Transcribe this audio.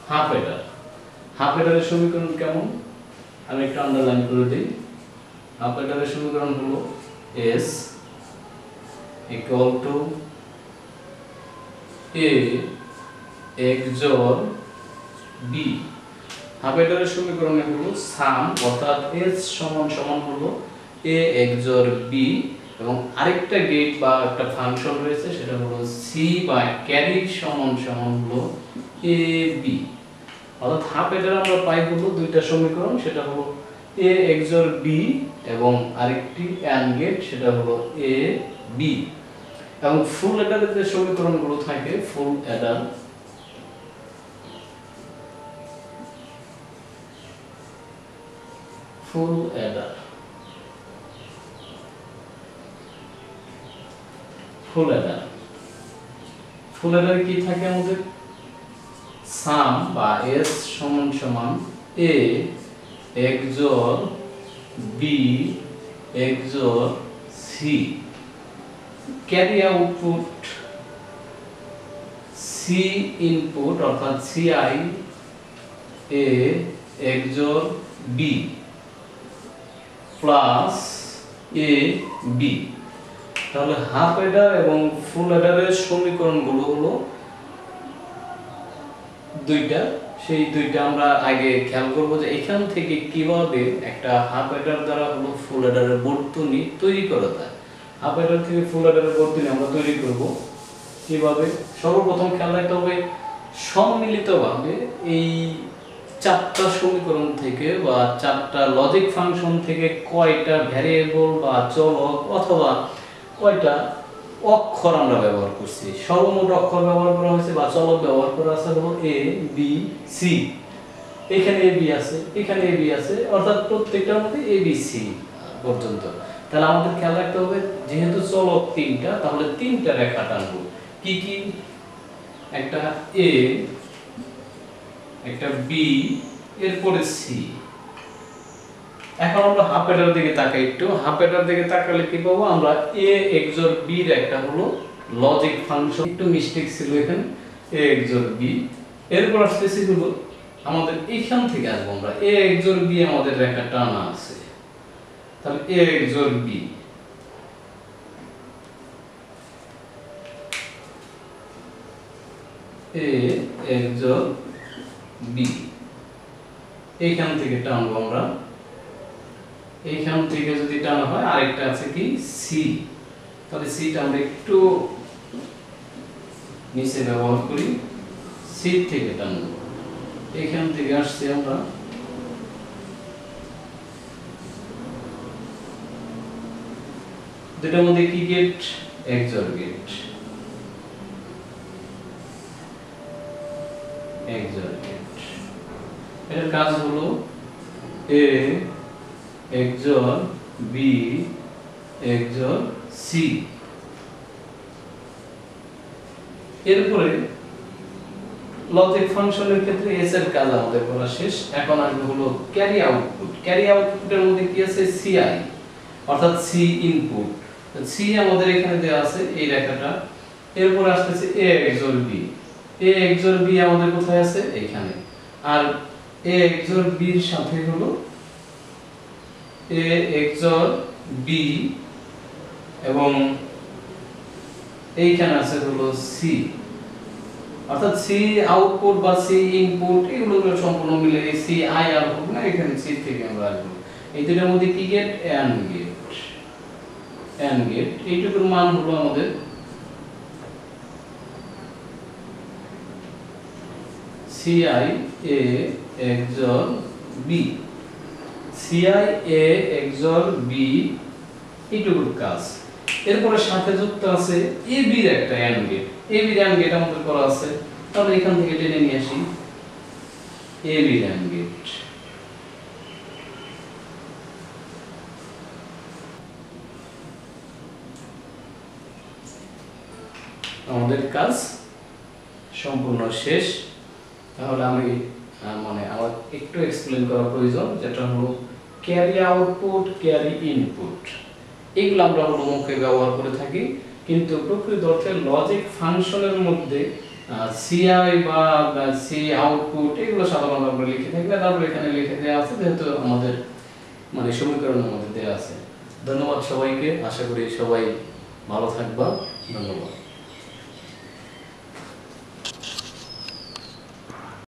Half Eder. Half অ্যাডারের সমীকরণ কেমন আমি একটু আন্ডারলাইন করে দিই। হাফ অ্যাডারের সমীকরণ হলো s equal to a XOR b। Half অ্যাডারের সমীকরণে হলো সাম অর্থাৎ s সমান সমান হলো a XOR b এবং আরেকটা গেট বা একটা ফাংশন রয়েছে সেটা হলো c বা ক্যারি সমান সমান হলো ab। অর্থাৎ হাফ অ্যাডার আমরা পাই হলো দুইটা সমীকরণ, সেটা হলো a XOR b এবং আরেকটি AND গেট সেটা হলো a b। এবং ফুল অ্যাডারের যে সমীকরণগুলো থাকে ফুল অ্যাডার ফুল অ্যাডার কি থাকে আমাদের সাম বা s সমান সমান a XOR b XOR c। Carry output c input অর্থাৎ ci a XOR b plus a b। তাহলে হাফ অ্যাডার এবং ফুল অ্যাডারের সমীকরণগুলো হলো দুইটা। সেই দুইটা আমরা আগে খেয়াল করব যে এখান থেকে কিভাবে একটা হাফ অ্যাডার দ্বারা হলো ফুল অ্যাডারের বর্তনী তৈরি করা যায়। হাফ অ্যাডার থেকে ফুল অ্যাডারের বর্তনী আমরা তৈরি করব কিভাবে। সর্বপ্রথম খেয়াল রাখতে হবে সম্মিলিতভাবে এই চারটা সমীকরণ থেকে বা চারটা লজিক ফাংশন থেকে কয়টা ভ্যারিয়েবল বা চলক অথবা কয়টা অক্ষর আমরা ব্যবহার করছি। সর্বমোট অক্ষর ব্যবহার করা হয়েছে বা চলক ব্যবহার করা আছে হলো a b c। এখানে a b আছে, এখানে a b আছে, অর্থাৎ প্রত্যেকটার মধ্যে a b c পর্যন্ত। তাহলে আমাদের খেয়াল রাখতে হবে যেহেতু চলক তিনটা তাহলে তিনটা রেখা টানবো। কি কি? একটা a, একটা b, এরপরে c। এখন আমরা হাফ অ্যাডার দিকে তাকাই একটু। হাফ অ্যাডার দিকে তাকালে কি পাবো আমরা a XOR b এর একটা হলো লজিক ফাংশন। একটু মিস্টেক ছিল এখানে a XOR b। এরপর আসতেছি হলো আমাদের এইখান থেকে আসবো আমরা a XOR b আমাদের রেখা টানা আছে। তাহলে a XOR b a XOR b এইখান থেকে টানবো আমরা। এইখান থেকে যদি টানা হয় আরেকটা আছে কি c। তাহলে c টা আমরা একটু নিচে ব্যবহার করি, c থেকে টানবো। এইখান থেকে আসছে আমরা দুটার মধ্যে কি গেট? XOR gate. এটার কাজ হলো a XOR b XOR c। এরপরে লজিক ফাংশনের ক্ষেত্রে s এর কাজ আমাদের করা শেষ। এখন আসবে হলো ক্যারি আউটপুট। ক্যারি আউটপুটের মধ্যে কি আছে? ci অর্থাৎ c ইনপুট। c আমাদের এখানে দেওয়া আছে এই রেখাটা। এরপর আসছে a XOR b। a XOR b আমাদের কোথায় আছে? এখানে। আর a XOR b এর সাথে হলো a XOR b এবং এইখানে আছে হলো c। অর্থাৎ c আউটপুট বা c ইনপুট এগুলো সম্পূর্ণ মিলে এই c i আর হবে না, এখানে c থেকে আমরা আসবো। এই দুটোর মধ্যে কি গেট? AND gate. এইটুকুর মান হলো আমাদের ci a XOR b। ci a XOR b এইটুকুর কাজ। এরপরে সাথে যুক্ত আছে ab এর একটা AND গেট। ab এর AND গেট আমাদের করা আছে। তাহলে এখান থেকে টেনে নিয়ে আসি ab এর AND গেট। আমাদের কাজ সম্পূর্ণ শেষ। তাহলে আমি আমার একটু এক্সপ্লেইন করা প্রয়োজন, যেটা হলো ক্যারি আউটপুট, ক্যারি ইনপুট। এগুলো আমরা হলো মুখে ব্যবহার করে থাকি, কিন্তু প্রকৃত অর্থে লজিক ফাংশনের মধ্যে সিআই বা সি আউটপুট এগুলো সাধারণত আমরা লিখে থাকি, তারপরে এখানে লিখে দেওয়া আছে যেহেতু আমাদের মানে সমীকরণের মধ্যে দেওয়া আছে। ধন্যবাদ সবাইকে, আশা করি সবাই ভালো থাকবা। ধন্যবাদ।